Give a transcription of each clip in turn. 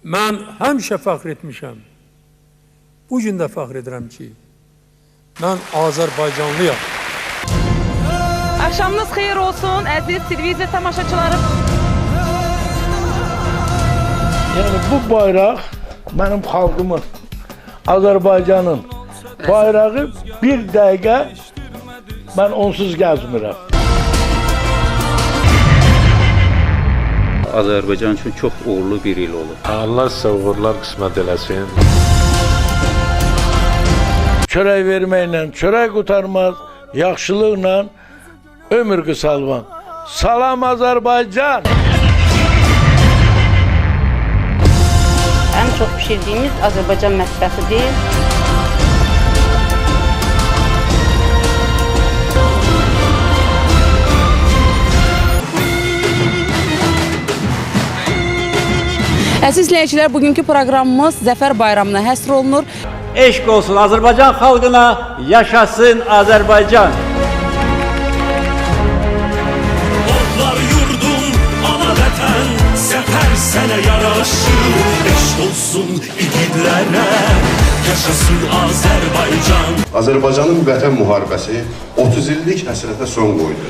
Mən həmişə fəxr etmişəm. Bugün də fəxr edirəm ki, mən Azərbaycanlıyam. Akşamınız xeyir olsun, əziz televiziya tamaşaçıları. Yəni bu bayraq mənim xalqımın, Azərbaycanın bayrağı bir dəqiqə mən onsuz gəzmirəm. Azərbaycan üçün çox uğurlu bir il olur. Allah sizə uğurlar qismət eləsin. Çörək verməklə çörək qutarmaz, yaxşılıqla ömür qısalvan. Salam Azərbaycan! En çok pişirdiğimiz Azerbaycan mətbəxidir. Əziz izləyicilər, bugünkü proqramımız Zəfər Bayramına həsr olunur. Eşq olsun Azərbaycan xalqına, yaşasın Azərbaycan. Otlar yurdum, ana vətən, səfər sənə yaraşır. Eşq olsun igidlərə, yaşasın Azərbaycan. Azərbaycanın vətən müharibəsi 30 illik həsrətə son qoydu.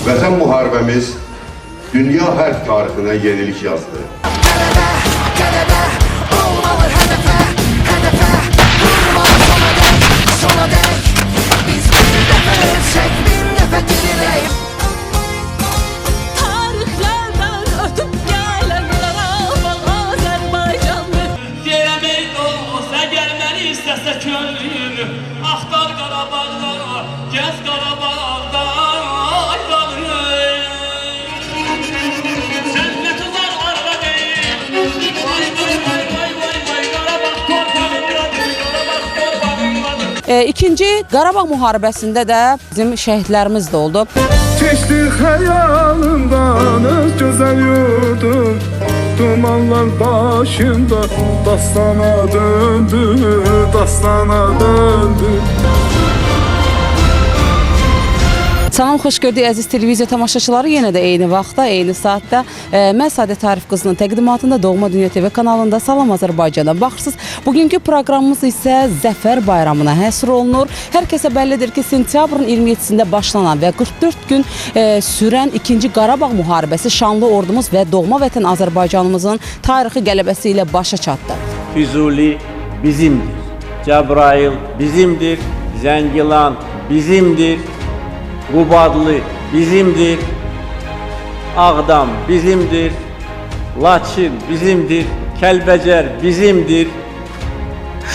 Vətən müharibəmiz dünya hərb tarixinə yenilik yazdı. Qələbə, olmalı hədəfə, vurmalı sona dək. Biz bir dəfə ölsək, bir dəfə diriləyik. Tarixlərdən ötüb gələn Qarabağ Azərbaycandır. Deyirəm ey dost, əgər məni istəsə könlüm, axtar Qarabağları, gəz Qarabağda. İkinci Qarabağ müharibəsində də bizim şəhidlərimiz də oldu. Keçdi xəyalımdan öz gözəl yurdum, dumanlar başımda, dastana döndü, dastana döndü. Salam, xoş gördük əziz televiziya tamaşaçıları. Yenə də eyni vaxtda, eyni saatda mən Sadət Arif qızının təqdimatında Doğma Dünya TV kanalında Salam Azərbaycana baxırsınız. Bugünkü proqramımız isə Zəfər Bayramına həsr olunur. Hər kəsə bəllidir ki, sentyabrın 27-sində başlanan və 44 gün sürən 2-ci Qarabağ müharibəsi şanlı ordumuz və doğma vətən Azərbaycanımızın tarixi qələbəsi ilə başa çatdı. Füzuli bizimdir, Cəbrayıl bizimdir, Zəngilan bizimdir, Qubadlı bizimdir, Ağdam bizimdir, Laçın bizimdir, Kəlbəcər bizimdir,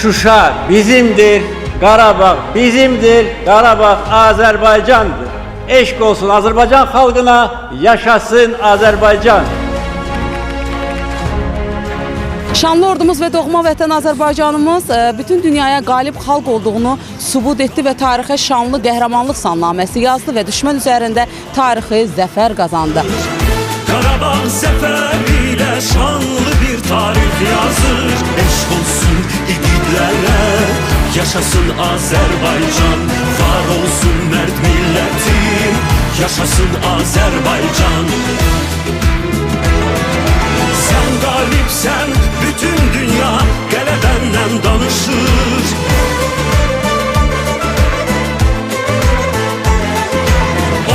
Şuşa bizimdir, Qarabağ bizimdir, Qarabağ Azərbaycandır. Eşq olsun Azərbaycan xalqına, yaşasın Azərbaycan. Şanlı ordumuz və doğma vətən Azərbaycanımız bütün dünyaya qalib xalq olduğunu sübut etdi və tarixə şanlı qəhrəmanlıq salnaməsi yazdı və düşmən üzərində tarixi zəfər qazandı. Qarabağ zəfəri ilə şanlı bir tarix yazır. Eşq olsun igidlərə, yaşasın Azərbaycan. Var olsun mərd millətim, yaşasın Azərbaycan. Sən qalibsən, bütün dünya qələbəndən danışır.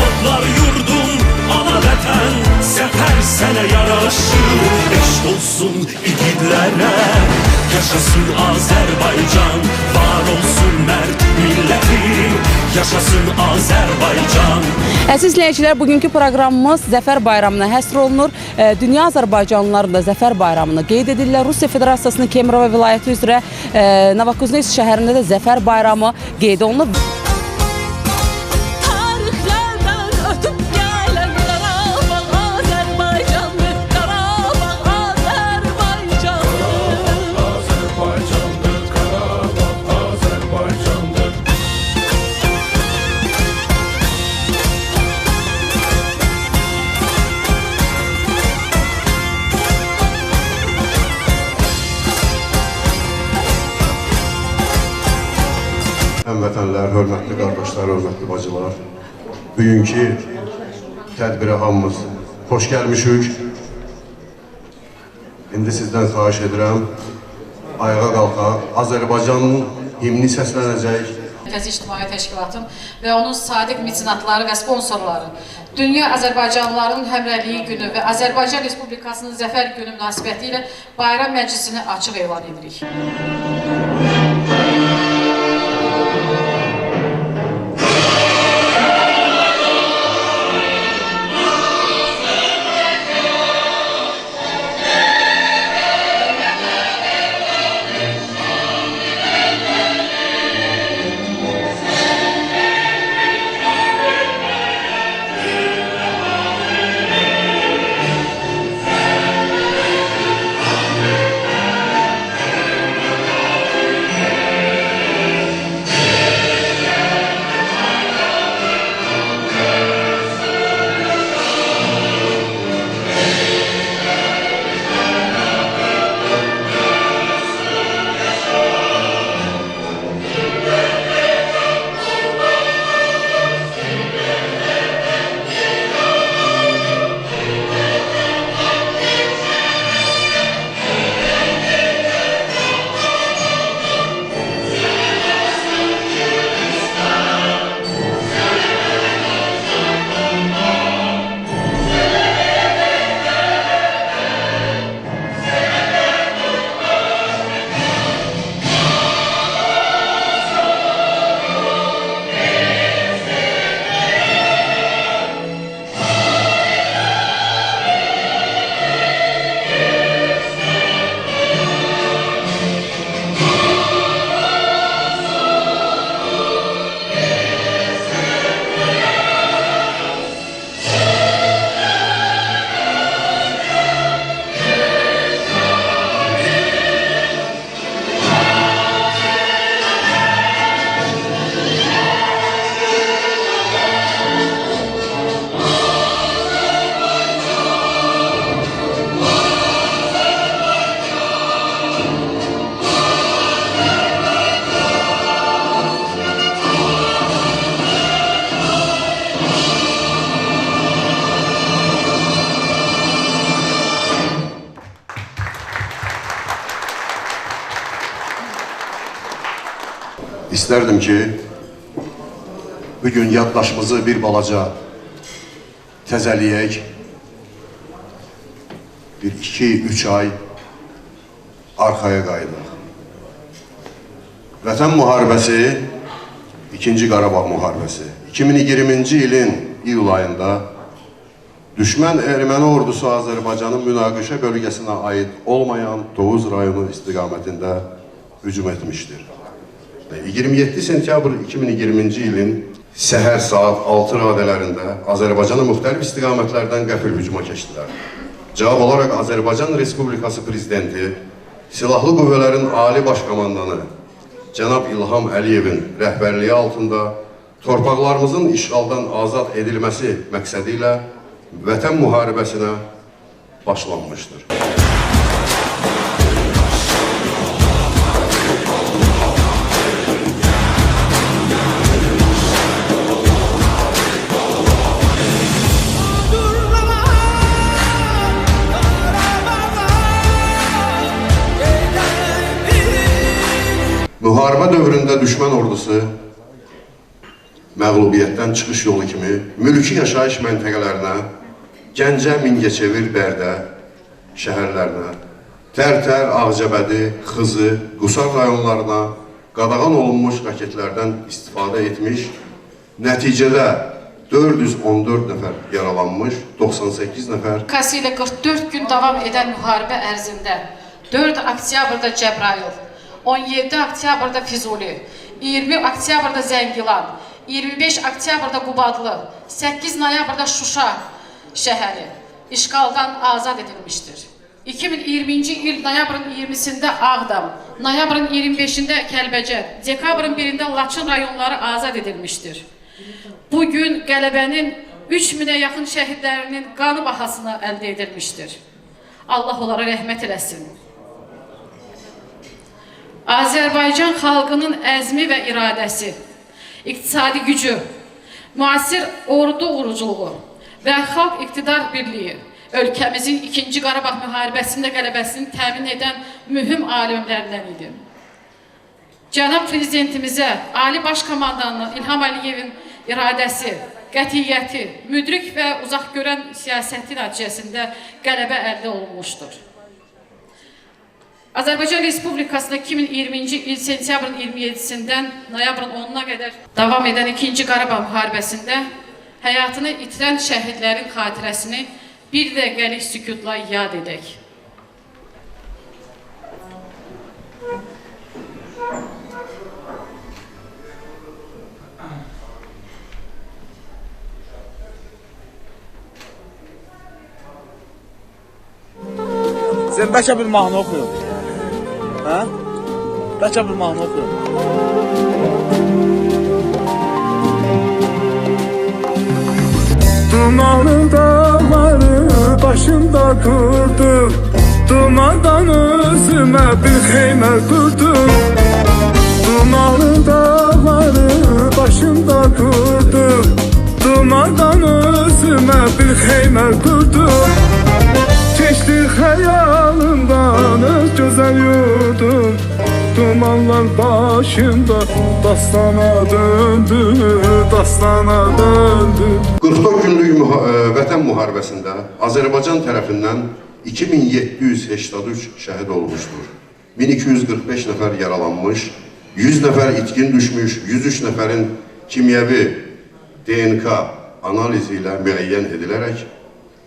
Otlar yurdum, ana vətən, səfər sənə yaraşır. Eşq olsun igidlərə, yaşasın Azərbaycan. Var olsun mərd millətim, yaşasın Azərbaycan. Əziz izləyicilər, bugünkü proqramımız Zəfər Bayramına həsr olunur. Dünya Azərbaycanlıları da Zəfər Bayramını qeyd edirlər. Rusiya Federasiyasının Kemerova vilayəti üzrə Novokuznes şəhərində də Zəfər Bayramı qeyd olunur. Həmvətənlər, hörmətli qardaşlar, hörmətli bacılar, bugünkü tədbirə hamımız xoş gəlmişik. İndi sizdən xahiş edirəm, ayağa qalxaq, Azərbaycanın himni səslənəcək. Mərkəzi İctimai Təşkilatın və onun sadiq mecenatları və sponsorları Dünya Azərbaycanlıların Həmrəyliyi günü və Azərbaycan Respublikasının Zəfər günü münasibəti ilə bayram məclisini açıq elan edirik. İstərdim ki, bugün yaddaşımızı bir balaca təzəliyək, bir 2-3 ay arxaya qayıdaq. Vətən müharibəsi, 2-ci Qarabağ müharibəsi. 2020-ci ilin iyul ayında düşmən erməni ordusu Azərbaycanın münaqişə bölgəsinə aid olmayan Tovuz rayonu istiqamətində hücum etmişdir. 27 sentyabr 2020-ci ilin səhər saat 6 radələrində Azərbaycanın müxtəlif istiqamətlərdən qəfil hücuma keçdilər. Cavab olaraq Azərbaycan Respublikası Prezidenti, Silahlı Qüvvələrin Ali Başkomandanı Cənab İlham Əliyevin rəhbərliyi altında torpaqlarımızın işğaldan azad edilməsi məqsədi ilə Vətən müharibəsinə başlanmışdır. Müharibə dövründə düşmən ordusu məğlubiyyətdən çıxış yolu kimi mülki yaşayış məntəqələrinə, Gəncə, Mingəçevir, Bərdə şəhərlərinə, Tərtər, Ağcabədi, Xızı, Qusar rayonlarına qadağan olunmuş raketlərdən istifadə etmiş, nəticədə 414 nəfər yaralanmış, 98 nəfər. Ilə 44 gün davam edən müharibə ərzində 4 oktyabrda Cəbrayıl, 17 oktyabrda Füzuli, 20 oktyabrda Zəngilan, 25 oktyabrda Qubadlı, 8 noyabrda Şuşa şəhəri işğaldan azad edilmişdir. 2020-ci il noyabrın 20-sində Ağdam, noyabrın 25-də Kəlbəcər, dekabrın 1-də Laçın rayonları azad edilmişdir. Bugün qələbənin 3000-ə yaxın şəhidlərinin qanı bahasına əldə edilmişdir. Allah onlara rəhmət eləsin. Azərbaycan xalqının əzmi və iradəsi, iqtisadi gücü, müasir ordu quruculuğu və Xalq İqtidar Birliyi ölkəmizin 2-ci Qarabağ müharibəsində qələbəsini təmin edən mühüm alimlərdən idi. Cənab Prezidentimizə, Ali Baş Komandanı İlham Əliyevin iradəsi, qətiyyəti, müdrik və uzaqgörən siyasəti nəticəsində qələbə əldə olunmuşdur. Azərbaycan Respublikasında 2020-ci il sentyabrın 27-sindən noyabrın 10-na qədər davam edən 2-ci Qarabağ müharibəsində həyatını itirən şəhidlərin xatirəsini bir dəqiqəlik sükutla yad edək. Sen bəlkə bir mahnı oxuyun. Hə? Bəlkə bir mahnı oxuyun. Dumanlı dağları başımda kurdum, dumandan özüme bir xeymə kurdum. Dumanlı dağları başımda kurdum, dumandan özüme bir xeymə kurdum. Keçdi xəyalımdan öz gözəl yurdum, dumanlar başımda dastana döndü, dastana döndü. 44 günlük vətən müharibəsində Azərbaycan tərəfindən 2783 şəhid olmuşdur. 1245 nəfər yaralanmış, 100 nəfər itkin düşmüş, 103 nəfərin kimyəvi DNK analizi ilə müəyyən edilərək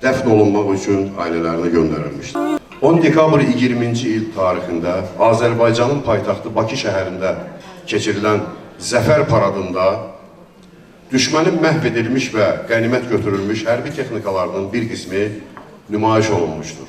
dəfn olunmaq üçün ailələrinə göndərilmişdir. 10 dekabr 20-ci il tarixində Azərbaycanın paytaxtı Bakı şəhərində keçirilən Zəfər paradında düşmənin məhv edilmiş və qənimət götürülmüş hərbi texnikalarının bir qismi nümayiş olunmuşdur.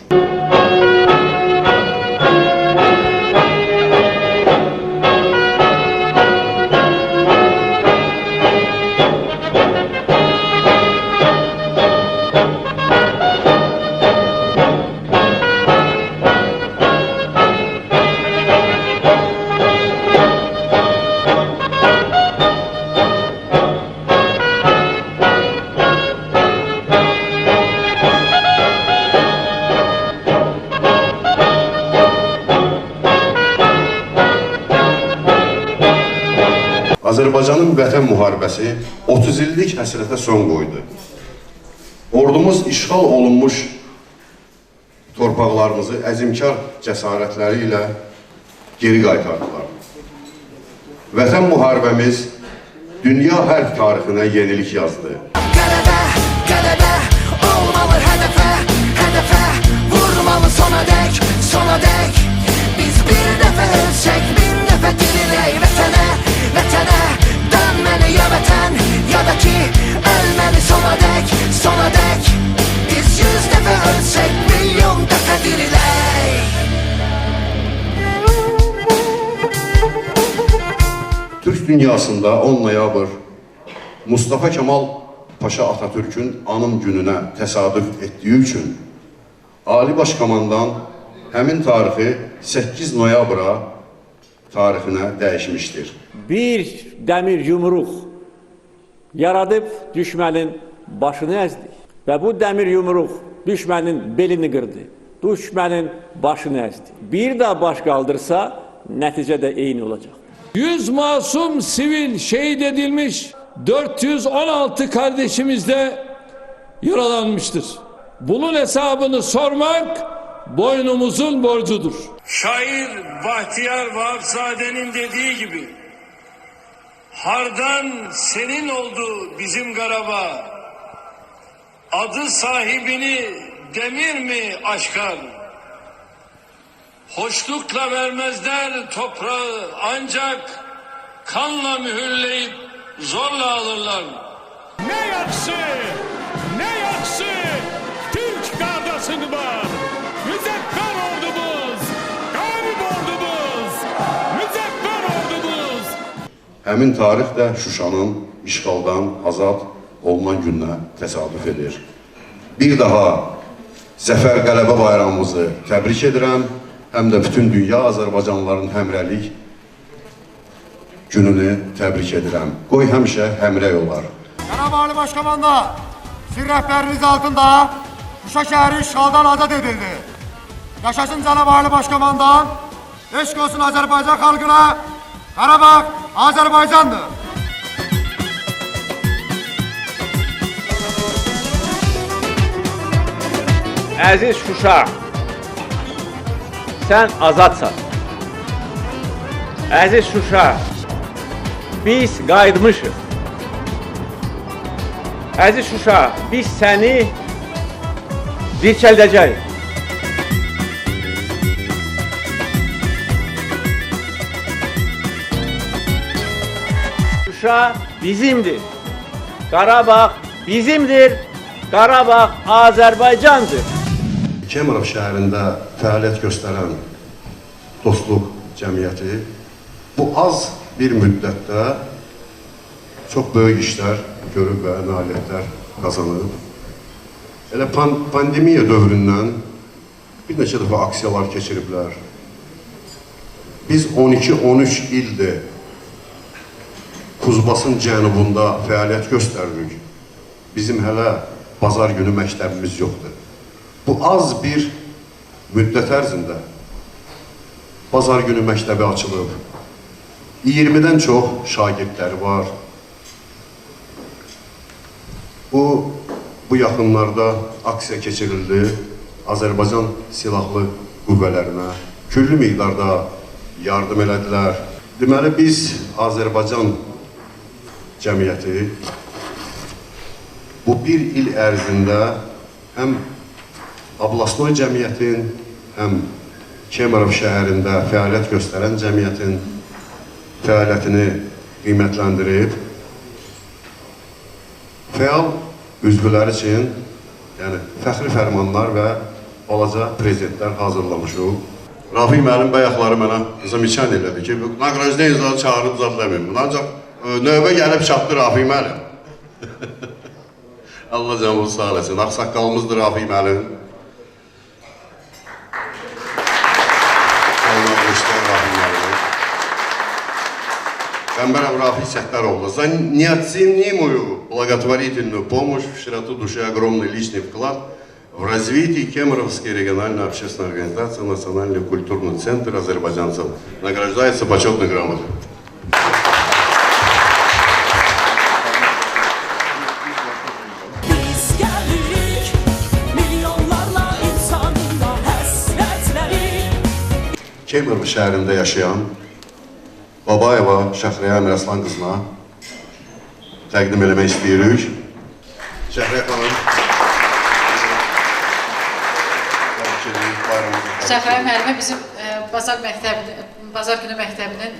Azərbaycanın vətən müharibəsi 30 illik həsrətə son qoydu. Ordumuz işğal olunmuş torpaqlarımızı əzimkar cəsarətləri ilə geri qaytardılar. Vətən müharibəmiz dünya hərb tarixinə yenilik yazdı. Qələbə, qələbə olmalı hədəfə, hədəfə vurmalı sona dək, sona dək. Biz bir dəfə ölsək, min dəfə dirilək vətənə, vətənə. Dönməli ya vətən, ya da ki ölməli sona dək, sona dək. Biz 100 dəfə ölsək, milyon dəfə dirilək. Türk dünyasında 10 noyabr Mustafa Kemal Paşa Atatürk'ün anım gününə təsadüf etdiyi üçün Ali Baş Komandan həmin tarixi 8 noyabra tarixinə dəyişmişdir. Bir dəmir yumruq yaradıb düşmənin başını əzdi və bu dəmir yumruq düşmənin belini qırdı, düşmənin başını əzdi. Bir daha baş qaldırsa nəticə də eyni olacaq. 100 masum sivil şehit edilmiş, 416 kardeşimiz de yaralanmıştır. Bunun hesabını sormak boynumuzun borcudur. Şair Bahtiyar Vahapzade'nin dediği gibi, hardan senin oldu bizim Karabağ, adı sahibini demir mi aşkar? Hoşlukla vermezler toprağı, ancak kanla mühürleyip zorla alırlar. Ne yaksı, ne yaksı Türk gardasını var. Müzeffer ordumuz, galip ordumuz, müzeffer ordumuz. Həmin tarix də Şuşanın işğaldan azad olunan gününə təsadüf edir. Bir daha Zəfər Qələbə bayramımızı təbrik edirəm. Həm də bütün dünya Azərbaycanlıların həmrəlik gününü təbrik edirəm. Qoy həmişə həmrəy olar. Qarabağlı Başkomanda, Sizin rəhbəriniz altında Şuşa şəhəri işğaldan azad edildi. Yaşasın canavarlı başkomandan, eşq olsun Azərbaycan xalqına, Qarabağ Azərbaycandır. Əziz Şuşa, sən azadsan. Əziz Şuşa, biz qayıtmışıq. Əziz Şuşa, biz səni dirçəldəcəyik. Şuşa bizimdir. Qarabağ bizimdir. Qarabağ Azərbaycandır. Kemerov şəhərində fəaliyyət göstərən Dostluq Cəmiyyəti bu az bir müddətdə çox böyük işlər görüb və nailiyyətlər qazanıb. Elə pandemiya dövründən bir neçə dəfə aksiyalar keçiriblər. Biz 12-13 ildir Kuzbasın cənubunda fəaliyyət göstəririk. Bizim hələ bazar günü məktəbimiz yoxdur. Bu az bir müddət ərzində bazar günü məktəbi açılıb. 20-dən çox şagirdləri var. Bu yaxınlarda aksiya keçirildi. Azərbaycan silahlı qüvvələrinə küllü miqdarda yardım elədilər. Deməli, biz Azərbaycan cəmiyyəti bu bir il ərzində həm Ablastoy cəmiyyətin, həm Kemerov şəhərində fəaliyyət göstərən cəmiyyətin fəaliyyətini qiymətləndirib, fəal üzvlər üçün fəxri fərmanlar və balaca prezentlər hazırlamışıq. Rafi müəllim bayaqları mənə zəmiçən elədi ki, naqrajda izahı çağırıb zad deməyim. Ancaq növbə gəlib çatdı Rafi müəllim. Allah canımız sağ eləsin. Ağsaqqalımızdır Rafi müəllim. Камбаров Рафи Сахтаровна, за неоценимую благотворительную помощь в широту души огромный личный вклад в развитие Кемеровской региональной общественной организации Национальный культурный центр азербайджанцев. Награждается почетной грамотой. Kemerov şəhərində yaşayan Babayeva Şəxriyə Əmiraslan qızına təqdim eləmək istəyirik. Şəxriyə xanım. Şəxriyə müəllimə bizim Bazar günü məktəbinin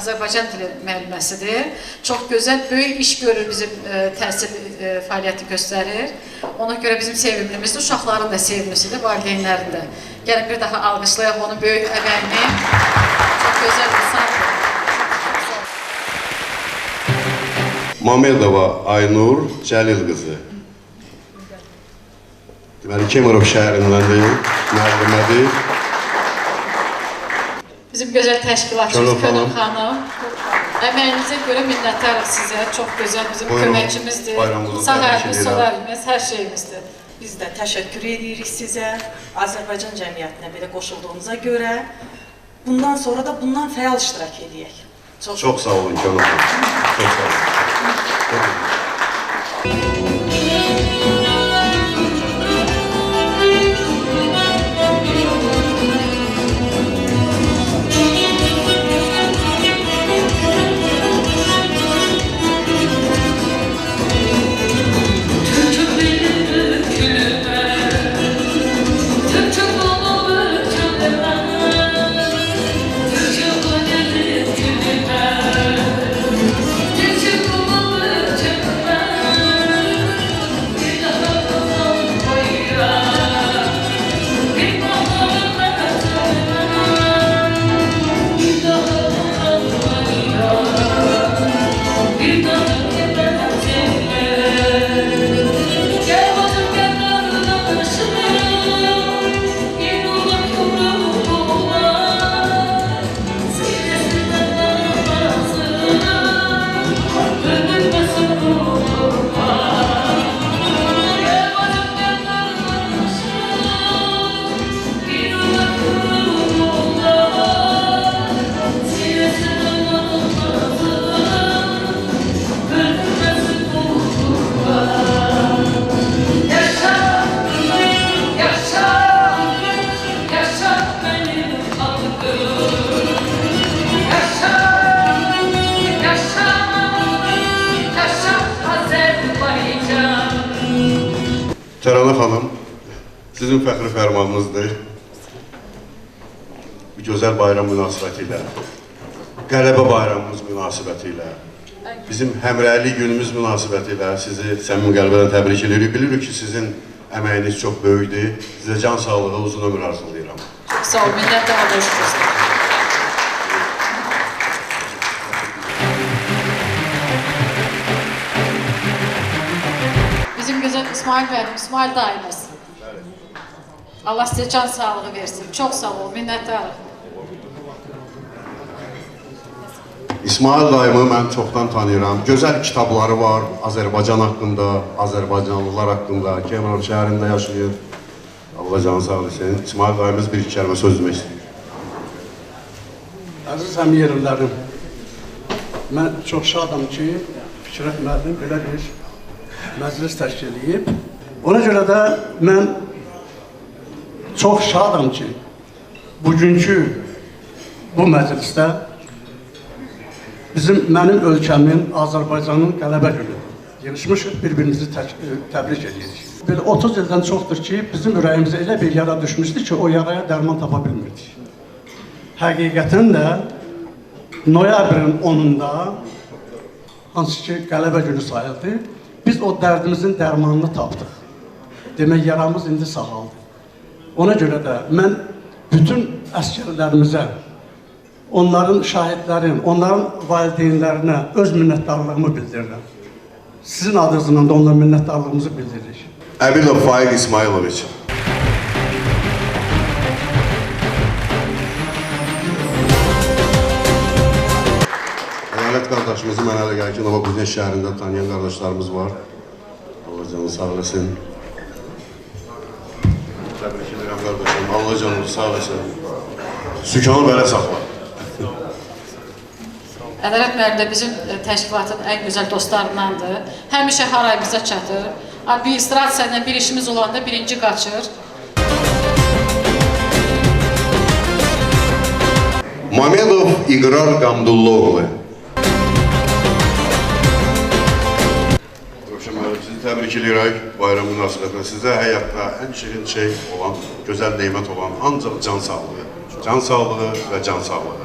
Azərbaycan dili müəlliməsidir. Çox gözəl, böyük iş görür, bizim təhsil fəaliyyəti göstərir. Ona görə bizim sevimlimizdir, uşaqların da sevimlisidir, valideynlərin də. Gəlin bir daha alqışlayaq onun böyük əməyini. Çox gözəl insandır. Mamedova Aynur Cəlil qızı. Deməli, Kemerov şəhərindəndir, müəllimədir. Bizim gözəl təşkilatçımız Könül xanım. Əməyinizə görə minnətdarıq sizə. Çox gözəl bizim köməkçimizdir. Sağ əlimiz, sol əlimiz, hər şeyimizdir. Biz də təşəkkür edirik sizə, Azərbaycan cəmiyyətinə belə qoşulduğunuza görə. Bundan sonra da bundan fəal iştirak edək. Çox sağ olun Könül xanım. Çox sağ olun. Tərana xanım, sizin fəxri fərmanınızdır. Bu gözəl bayram münasibəti ilə, qələbə bayramımız münasibəti ilə, bizim həmrəylik günümüz münasibəti ilə sizi səmimi qəlbdən təbrik edirik. Bilirik ki, sizin əməyiniz çox böyükdür. Sizə can sağlığı, uzun ömür arzulayıram. Çox sağ ol, minnətlər olursunuz. Bizim gözəl İsmail bənim, İsmail dayımız. Allah sizə can sağlığı versin. Çox sağ ol, minnətlər. İsmail dayımı mən çoxdan tanıyıram. Gözəl kitabları var Azərbaycan haqqında, Azərbaycanlılar haqqında. Kemerov şəhərində yaşayır. Allah canı sağ olsun. İsmail dayımız bir iki kəlmə söz demək istəyir. Əziz həmyerlilərim, mən çox şadam ki, Fikrət müəllim belə bir məclis təşkil edib. Ona görə də mən çox şadam ki, bugünkü bu məclisdə mənim ölkəmin, Azərbaycanın qələbə günü. Yığışmışıq, bir-birimizi təbrik edirik. 30 ildən çoxdur ki, bizim ürəyimizə elə bir yara düşmüşdür ki, o yaraya dərman tapa bilmirdik. Həqiqətən də noyabrın 10-da, hansı ki, qələbə günü sayıldı, biz o dərdimizin dərmanını tapdıq. Demək, yaramız indi sağaldı. Ona görə də mən bütün əskərlərimizə, onların şahidlərin, onların valideynlərinə öz minnətdarlığımı bildirirəm. Sizin adınızdan da onlara minnətdarlığımızı bildiririk. Əbilov Faiq İsmailoviç. Ədalət qardaşımızı mənə elə gəlir ki, Novokuznetsk şəhərində tanıyan qardaşlarımız var. Allah canı sağ olasın. Təbrik edirəm qardaşım. Allah canı sağ olasın. Sükanı belə saxla. Ədalət müəllim də bizim təşkilatın ən gözəl dostlarındandır. Həmişə harayımıza çatır. Administrasiya ilə bir işimiz olanda birinci qaçır. Mamedov İqrar Qamdulloğlu. Sizi təbrik edirik bayram münasibətlə. Sizə həyatda ən şirin şey olan, gözəl neymət olan ancaq can sağlığı. Can sağlığı və can sağlığı.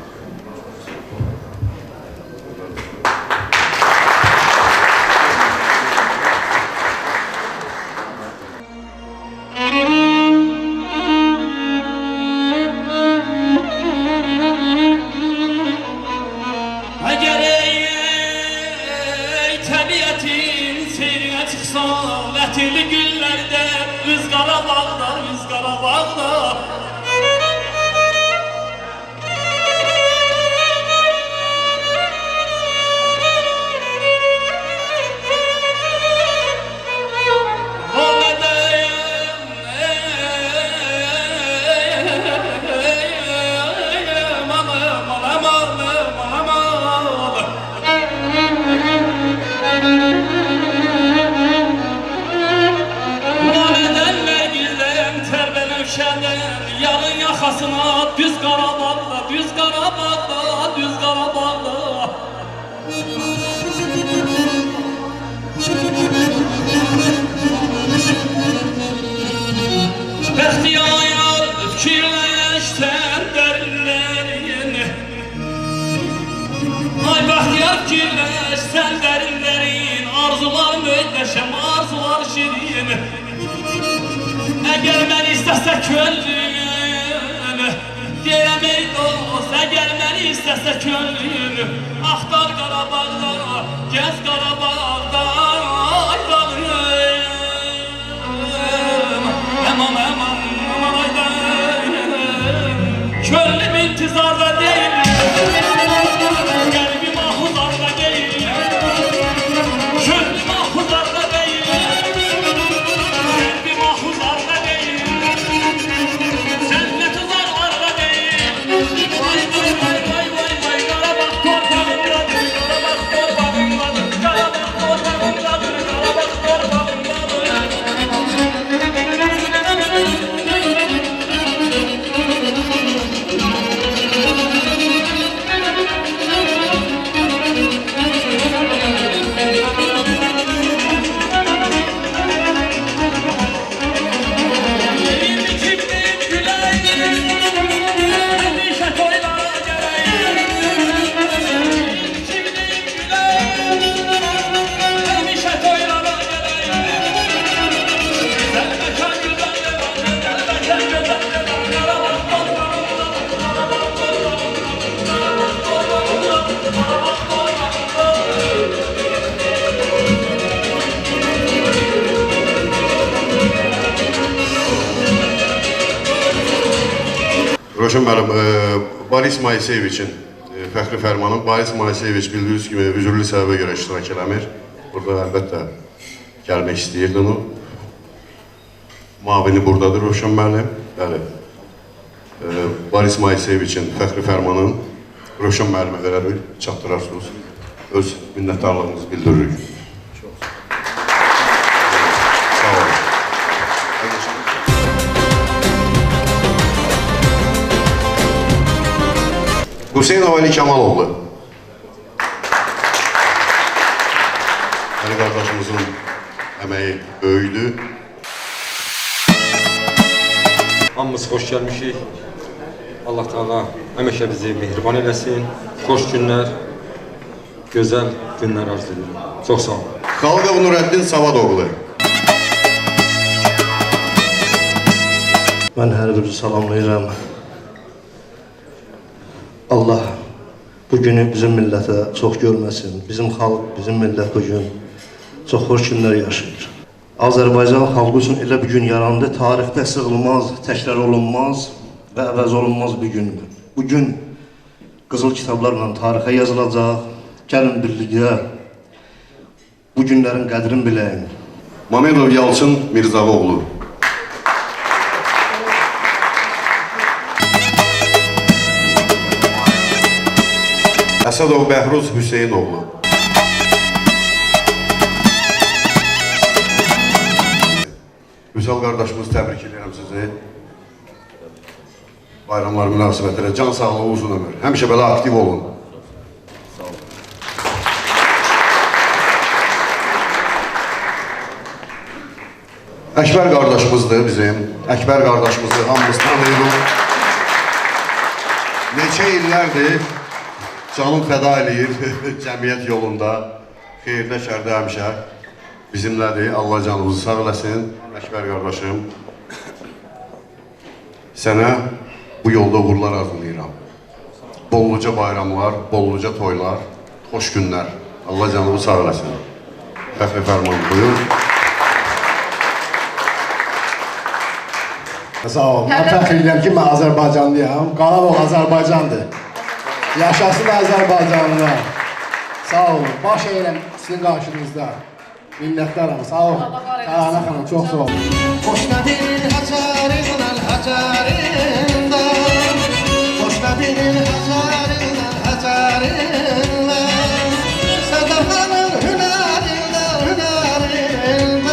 Lətirli günlərdə biz Qarabağda, biz Qarabağda. Yarın yaxasına düz Qarabağda, düz Qarabağda, düz Qarabağda. Bəxtiyar fikirləşsən dərinlərin, ay bəxtiyar fikirləşsən dərinlərin, arzular müddəşəm, arzular şirin. Əgər mən istəsə könlüm, deyirəm ey dost, əgər məni istəsə könlüm, axtar Qarabağda, gəz Qarabağda, aydanım. Əman, əman, aman aydanım. Könlüm intizarda deyil, qəlbim ahuzarda deyil, könlüm ahuzarda deyil, qəlbim ahuzarda deyil. Qarabağ torpağındadır, Qarabağ torpağındadır, Qarabağ torpağındadır. Rövşən müəllim, Boris Moiseyeviçin fəxri fərmanı, Boris Moiseyeviç bildiyiniz kimi üzürlü səbəbə görə iştirak eləmir. Burada əlbəttə gəlmək istəyirdi onu. Mavini buradadır Rövşən müəllim. Bəli. Boris Moiseyeviçin fəxri fərmanını Rövşən müəllimə verərik, çatdırarsınız. Öz minnətdarlığımızı bildiririk. Sağ olun. Hüseynov Ali Kamaloğlu. Ali qardaşımızın əməyi böyüdü. Hamımız xoş gəlmişik. Allah Teala həmişə bizi mehriban eləsin. Xoş günlər, gözəl günlər arzu edirəm. Çox sağ olun. Xalqov Nurəddin Savadoğlu. Mən hər birinizi salamlayıram. Allah bu günü bizim millətə çox görməsin. Bizim xalq, bizim millət bu gün çox xoş günlər yaşayır. Azərbaycan xalqı üçün elə bir gün yarandı, tarixdə sığılmaz, təkrar olunmaz və əvəz olunmaz bir gündür. Bu gün qızıl kitablarla tarixə yazılacaq. Gəlin birlikdə bu günlərin qədrini biləyin. Mamedov Yalçın Mirzavoğlu. Əsədov Bəhruz Hüseynoğlu. Vüsal qardaşımız, təbrik edirəm sizi. Bayramlar münasibətilə can sağlığı, uzun ömür. Həmişə belə aktiv olun. Əkbər qardaşımızdır bizim. Əkbər qardaşımızı hamımız tanıyırıq. Neçə illərdir canım fəda eləyir cəmiyyət yolunda. Xeyirdə, şərdə həmişə bizimlədir. Allah canımızı sağ eləsin. Əkbər qardaşım, sənə bu yolda uğurlar arzulayıram. Bolluca bayramlar, bolluca toylar, xoş günlər. Allah canımızı sağ eləsin. Fəxri fərman buyur. Sağ olun. Mən fəxr edirəm ki, mən Azərbaycanlıyam. Qarabağ Azərbaycandır. Yaşasın Azərbaycanlılar. Sağ olun. Baş eyləm sizin qarşınızda. Minnətdaram. Sağ olun. Tərana xanım, çox sağ olun. Xoşnədil Həcərindən Həcərindən Xoşnədil Həcərindən Həcərindən Sədərxanın hünərindən hünərindən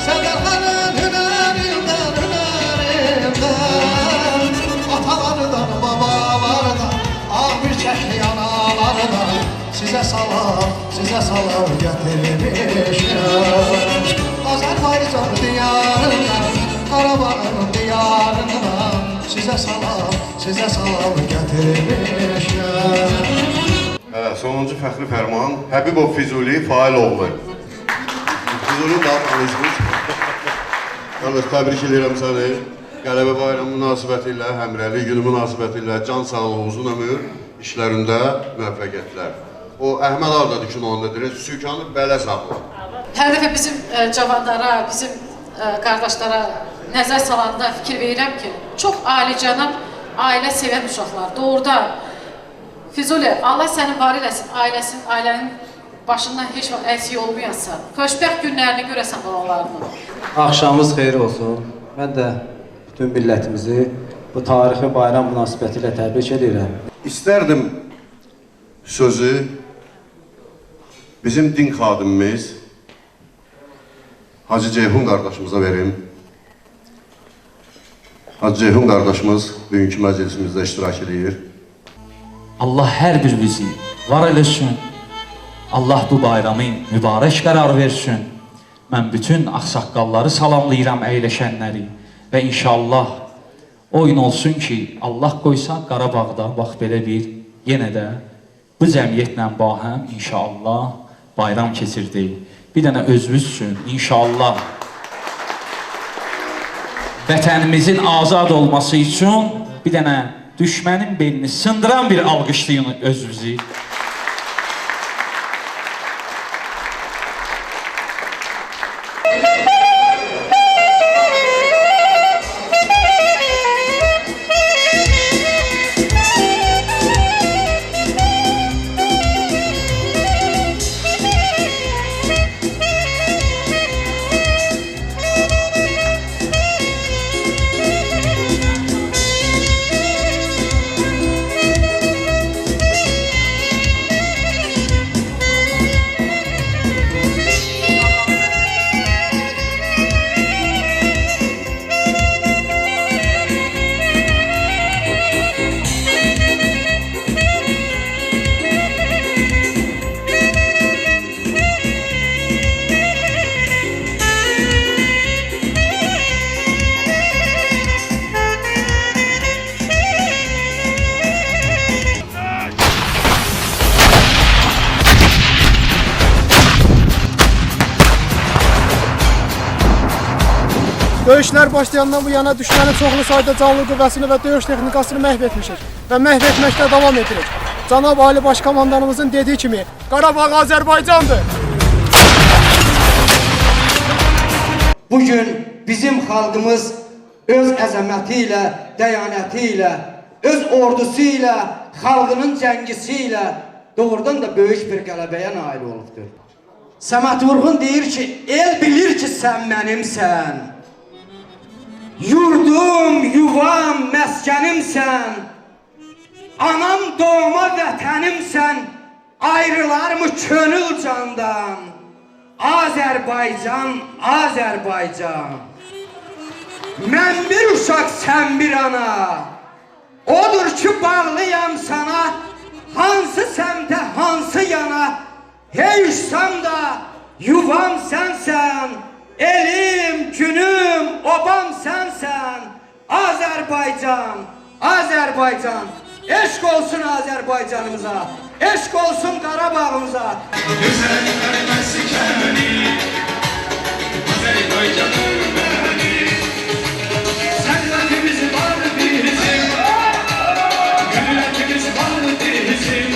Sədərxanın hünərindən hünərindən Atalardan, babalardan, ağır çəkli analardan Sizə salam gətirmişəm Azərbaycan diyarından, Qarabağın diyarından Sizə salam gətirmişəm Sonuncu fəxri fərman Həbibov Füzuli Failoğlu. Füzuli daha tanışmış. Yalnız təbrik edirəm səni. Qələbə bayramı münasibəti ilə, həmrəli günü münasibəti ilə can sağlığı, uzun ömür, işlərində müvəffəqiyyətlər. O Əhməd Ardadır ki, onda deyir, Sükanı bələ sağlı. Hər dəfə bizim cavanlara, bizim qardaşlara nəzər salanda fikir verirəm ki, çox alicənab, ailə sevən uşaqlar. Doğrudan, Füzuli, Allah səni var eləsin, ailənin başından heç vaxt əksik olmayansan. Xoşbəxt günlərini görəsən onlarını. Axşamınız xeyir olsun. Mən də bütün millətimizi bu tarixi bayram münasibəti ilə təbrik edirəm. İstərdim sözü bizim din xadimimiz Hacı Ceyhun qardaşımıza verim. Hacı Ceyhun qardaşımız bugünkü məclisimizdə iştirak edir. Allah hər birimizi var eləsin. Allah bu bayramı mübarək qərar versin. Mən bütün ağsaqqalları salamlayıram, əyləşənləri və inşallah oyun olsun ki, Allah qoysa Qarabağda bax belə bir yenə də bu cəmiyyətlə bahəm inşallah bayram keçirdik. Bir dənə özümüz üçün inşallah vətənimizin azad olması üçün bir dənə düşmənin belini sındıran bir alqışlayın özümüzü. Döyüşlər başlayandan bu yana düşmənin çoxlu sayda canlı qüvvəsini və döyüş texnikasını məhv etmişik və məhv etməkdə davam edirik. Cənab Ali Başkomandanımızın dediyi kimi, Qarabağ Azərbaycandır. Bugün bizim xalqımız öz əzəməti ilə, dəyanəti ilə, öz ordusu ilə, xalqının cəngisi ilə doğrudan da böyük bir qələbəyə nail olubdur. Səməd Vurğun deyir ki, el bilir ki, sən mənimsən. Yurdum, yuvam, məskənimsən. Anam doğma vətənimsən. Ayrılar mı könül candan? Azərbaycan, Azərbaycan. Mən bir uşaq, sən bir ana. Odur ki, bağlıyam sana. Hansı səmtə, hansı yana. Hey uçsam da yuvam sənsən. Elim, günüm, obam sənsən. Azərbaycan, Azərbaycan. Eşq olsun Azərbaycanımıza. Eşq olsun Qarabağımıza. Güzel verməsi kəməni Azərbaycanım məni. Sərvətimiz var bizim, millətimiz var bizim.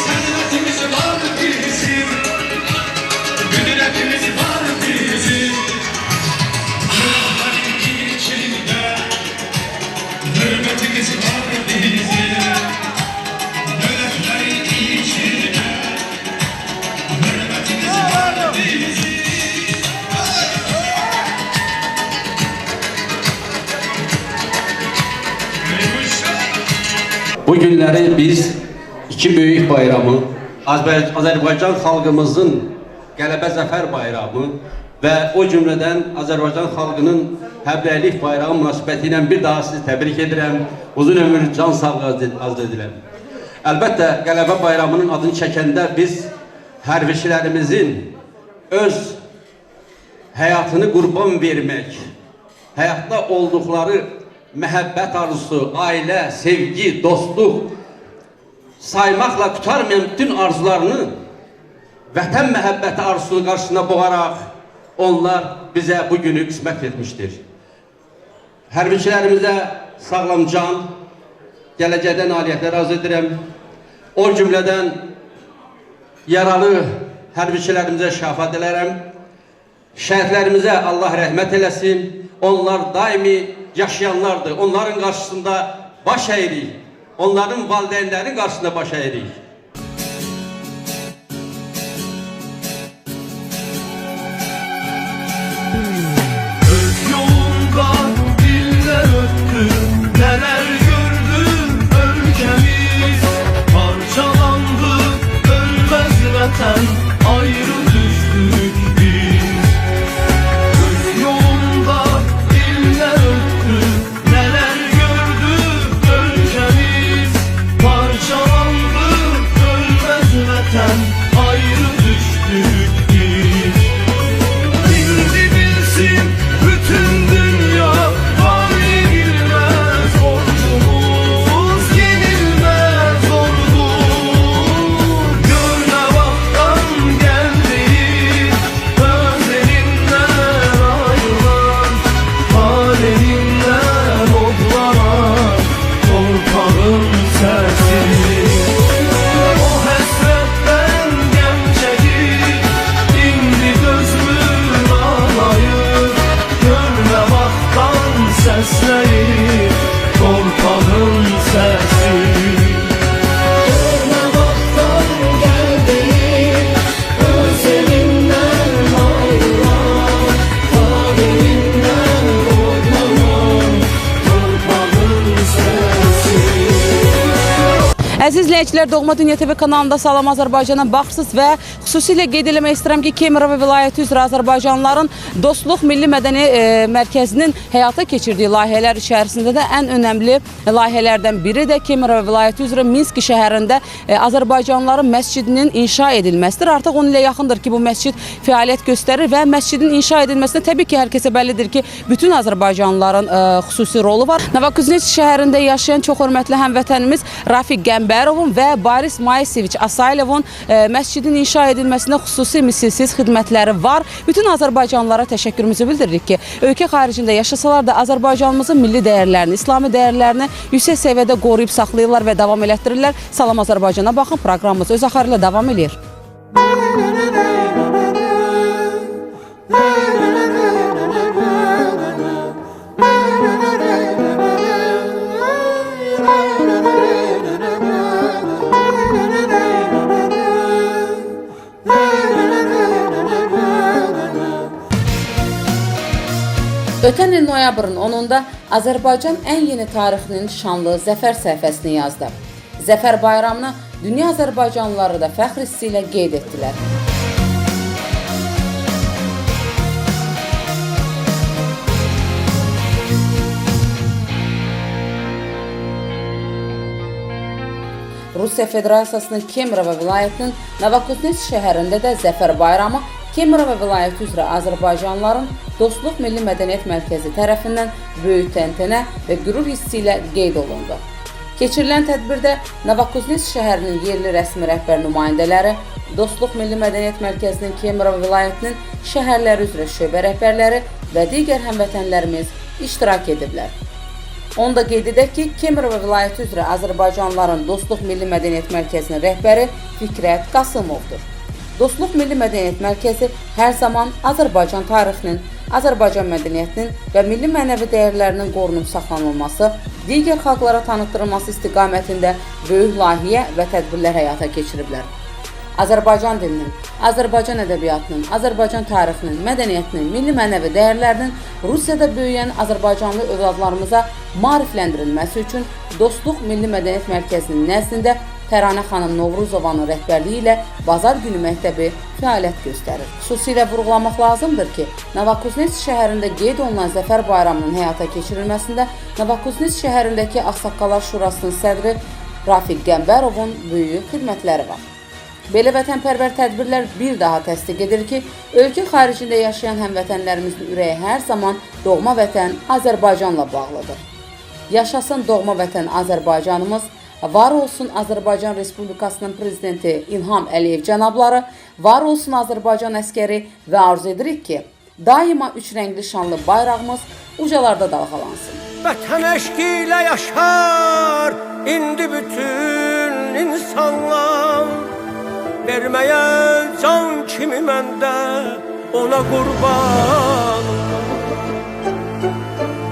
Sərvətimiz var bizim, millətimiz var bizim. Allah'ın içində hürmetimiz var bizim. Bu günləri biz iki böyük bayramı, Azərbaycan xalqımızın qələbə zəfər bayramı və o cümlədən Azərbaycan xalqının Həmrəylik bayrağı münasibəti ilə bir daha sizi təbrik edirəm. Uzun ömür, can sağlığı arzu edirəm. Əlbəttə, qələbə bayramının adını çəkəndə biz hərbiçilərimizin öz həyatını qurban vermək, həyatda olduqları məhəbbət arzusu, ailə, sevgi, dostluq saymaqla qutarmayan bütün arzularını vətən məhəbbəti arzusunu qarşısına boğaraq onlar bizə bu günü qismət etmişdir. Hərbiçilərimizə sağlam can, gələcəkdə nailiyyətlər arzu edirəm. O cümlədən yaralı hərbiçilərimizə şəfa dilərəm. Şəhidlərimizə Allah rəhmət eləsin. Onlar daimi yaşayanlardır. Onların qarşısında baş əyirik. Onların valideynlərin qarşısında baş əyirik. Öz yolunda diller öttü, neler gördü ülkemiz. Parçalandı, ölmez vatan, ayrı düştük biz. Öz yolunda diller öttü, neler gördü ülkemiz. Parçalandı, ölmez vatan, ayrı düştük biz. Bildi bilsin bütün dünya, var yenilmez ordumuz, yenilmez ordu. Gör ne vaktan geldi, özlerinden ayrılan, halerinden oklanan torpağın sesi. O hasretten gem çekip, indi gözümün ağlayıp, görme vaktan sesleri, torpağın sesi. Görme vaktan geldi, özlerinden ayrılan, halerinden oklanan torpağın sesi. Əziz izləyicilər, Doğma Dünya TV kanalında Salam Azərbaycana baxırsınız və xüsusilə qeyd eləmək istəyirəm ki, Kemerova vilayəti üzrə Azərbaycanlıların Dostluq Milli Mədəni Mərkəzinin həyata keçirdiyi layihələr içərisində də ən önəmli layihələrdən biri də Kemerova vilayəti üzrə Minsk şəhərində Azərbaycanlıların məscidinin inşa edilməsidir. Artıq 10 ilə yaxındır ki, bu məscid fəaliyyət göstərir və məscidin inşa edilməsində təbii ki, hər kəsə bəllidir ki, bütün Azərbaycanlıların xüsusi rolu var. Novokuzneç şəhərində yaşayan çox hörmətli həmvətənimiz Rafiq Qəmbər Qəmbərovun və Boris Moiseviç Asaylovun məscidin inşa edilməsində xüsusi misilsiz xidmətləri var. Bütün Azərbaycanlılara təşəkkürümüzü bildiririk ki, ölkə xaricində yaşasalar da Azərbaycanımızın milli dəyərlərini, İslami dəyərlərini yüksək səviyyədə qoruyub saxlayırlar və davam elətdirirlər. Salam Azərbaycana baxın, proqramımız öz axarı ilə davam edir. Ötən il noyabrın 10-da Azərbaycan ən yeni tarixinin şanlı zəfər səhifəsini yazdı. Zəfər bayramını dünya Azərbaycanlıları da fəxr hissi ilə qeyd etdilər. Rusiya Federasiyasının Kemerova vilayətinin Novokuznes şəhərində də Zəfər bayramı Kemerova vilayəti üzrə Azərbaycanlıların Dostluq Milli Mədəniyyət Mərkəzi tərəfindən böyük təntənə və qürur hissi ilə qeyd olundu. Keçirilən tədbirdə Novokuznes şəhərinin yerli rəsmi rəhbər nümayəndələri, Dostluq Milli Mədəniyyət Mərkəzinin Kemerova vilayətinin şəhərləri üzrə şöbə rəhbərləri və digər həmvətənlərimiz iştirak ediblər. Onu da qeyd edək ki, Kemerova vilayəti üzrə Azərbaycanlıların Dostluq Milli Mədəniyyət Mərkəzinin rəhbəri Fikrət Qasımovdur. Dostluq Milli Mədəniyyət Mərkəzi hər zaman Azərbaycan tarixinin, Azərbaycan mədəniyyətinin və milli mənəvi dəyərlərinin qorunub saxlanılması, digər xalqlara tanıtdırılması istiqamətində böyük layihə və tədbirlər həyata keçiriblər. Azərbaycan dilinin, Azərbaycan ədəbiyyatının, Azərbaycan tarixinin, mədəniyyətinin, milli mənəvi dəyərlərinin Rusiyada böyüyən Azərbaycanlı övladlarımıza maarifləndirilməsi üçün Dostluq Milli Mədəniyyət Mərkəzinin nəzdində Təranə xanım Novruzovanın rəhbərliyi ilə Bazar Günü məktəbi fəaliyyət göstərir. Xüsusilə vurğulamaq lazımdır ki, Novokuznes şəhərində qeyd olunan Zəfər bayramının həyata keçirilməsində Novokuznes şəhərindəki Ağsaqqallar Şurasının sədri Rafiq Qəmbərovun böyük xidmətləri var. Belə vətənpərvər tədbirlər bir daha təsdiq edir ki, ölkə xaricində yaşayan həmvətənlərimizin ürəyi hər zaman doğma vətən Azərbaycanla bağlıdır. Yaşasın doğma vətən Azərbaycanımız, var olsun Azərbaycan Respublikasının Prezidenti İlham Əliyev cənabları, var olsun Azərbaycan əskəri və arzu edirik ki, daima üç rəngli şanlı bayrağımız ucalarda dalğalansın. Vətən eşqi ilə yaşar indi bütün insanlar, verməyə can kimi məndə ona qurban.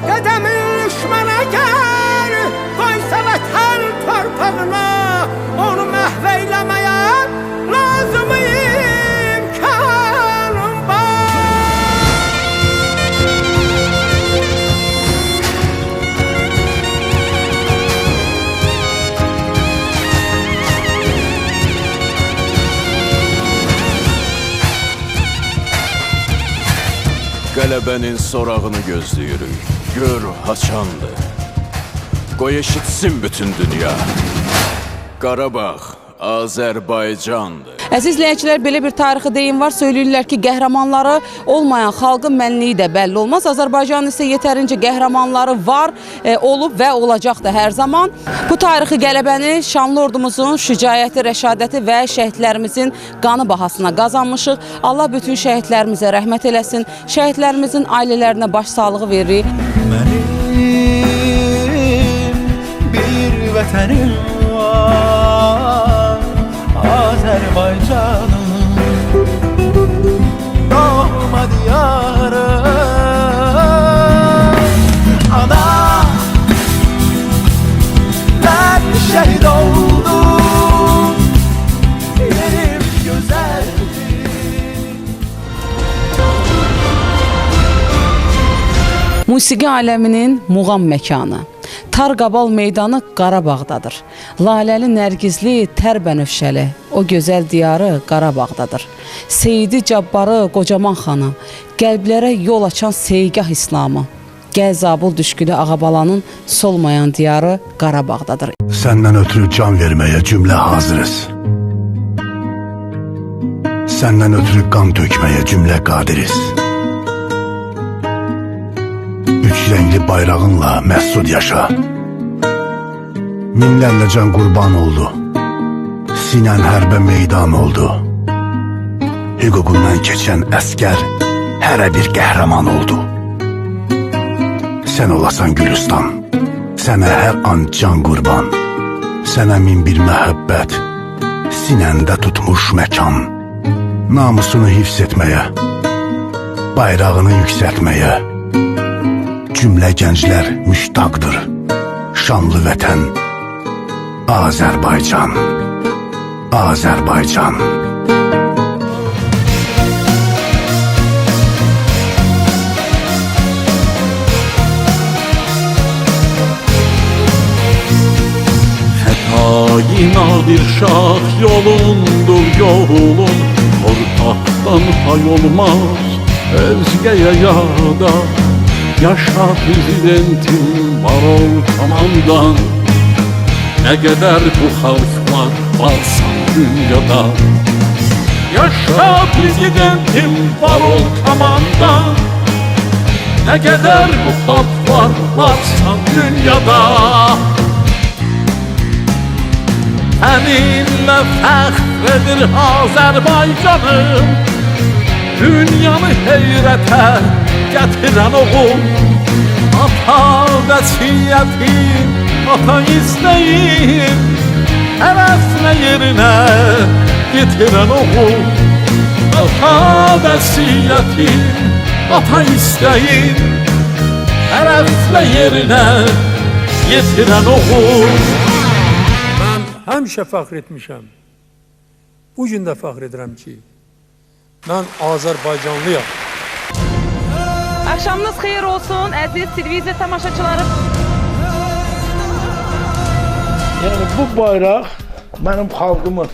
Qədəmi düşmənə gəl, qoysa vətən torpağına, onu məhv eyləməyə lazım imkanım var. Qələbənin sorağını gözləyirik, gör haçandır. Qoy eşitsin bütün dünya, Qarabağ Azərbaycandır. Əziz izləyicilər, belə bir tarixi deyim var. Söyləyirlər ki, qəhrəmanları olmayan xalqın mənliyi də bəlli olmaz. Azərbaycanın isə yetərincə qəhrəmanları var, olub və olacaq da hər zaman. Bu tarixi qələbəni şanlı ordumuzun şücaəti, rəşadəti və şəhidlərimizin qanı bahasına qazanmışıq. Allah bütün şəhidlərimizə rəhmət eləsin. Şəhidlərimizin ailələrinə başsağlığı verir. Vətənim var, Azərbaycanım, doğma diyarım. Ana, mən şəhid oldum, yerim gözəldir. Musiqi aləminin muğam məkanı. Tarqabal meydanı Qarabağdadır. Laləli, nərgizli, tərbənövşəli, o gözəl diyarı Qarabağdadır. Seyidi Cabbarı, qocaman xanı, qəlblərə yol açan seygah İslamı. Gəl Zabul düşkülü Ağabalanın solmayan diyarı Qarabağdadır. Səndən ötürü can verməyə cümlə hazırız. Səndən ötürü qan tökməyə cümlə qadiriz. Üç rəngli bayrağınla məsud yaşa. Minlərlə can qurban oldu. Sinən hərbə meydan oldu. Hüququndan keçən əskər hərə bir qəhrəman oldu. Sən olasan Gülüstan, sənə hər an can qurban. Sənə min bir məhəbbət, sinəndə tutmuş məkan. Namusunu hifz etməyə, bayrağını yüksəltməyə cümlə gənclər müştaqdır. Şanlı vətən Azərbaycan, Azərbaycan. Xətai nadir şah yolundur yolun, ortaqdan pay olmaz özgəyə yada. Yaşa prezidentim, var ol komandan, ne kadar bu halk varsan dünyada. Yaşa prezidentim, var ol komandan, ne kadar bu halk varsan dünyada. Seninle fəxr edir Azərbaycanım, dünyanı heyrətə gətirən oğul. Ata vəsiyyətim, ata istəyim, həvəslə yerinə yetirən oğul. Ata vəsiyyətim, ata istəyim, həvəslə yerinə yetirən oğul. Mən həmişə fəxr etmişəm. Bugün də fəxr edirəm ki, mən Azərbaycanlıyam. Akşamınız xeyir olsun əziz televiziya tamaşaçıları. Yani bu bayraq mənim xalqımın,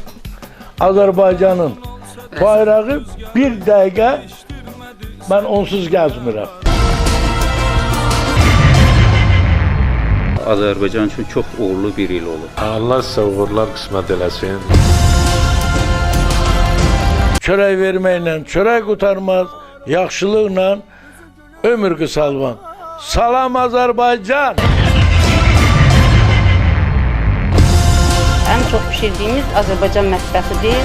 Azərbaycanın bayrağı bir dəqiqə mən onsuz gəzmirəm. Azərbaycan üçün çox uğurlu bir il olur. Allah sizə uğurlar qismət eləsin. Çörək verməklə çörək qutarmaz, yaxşılıqla ömür qısalvan. Salam Azərbaycan! En çok pişirdiğimiz Azərbaycan mətbəxidir.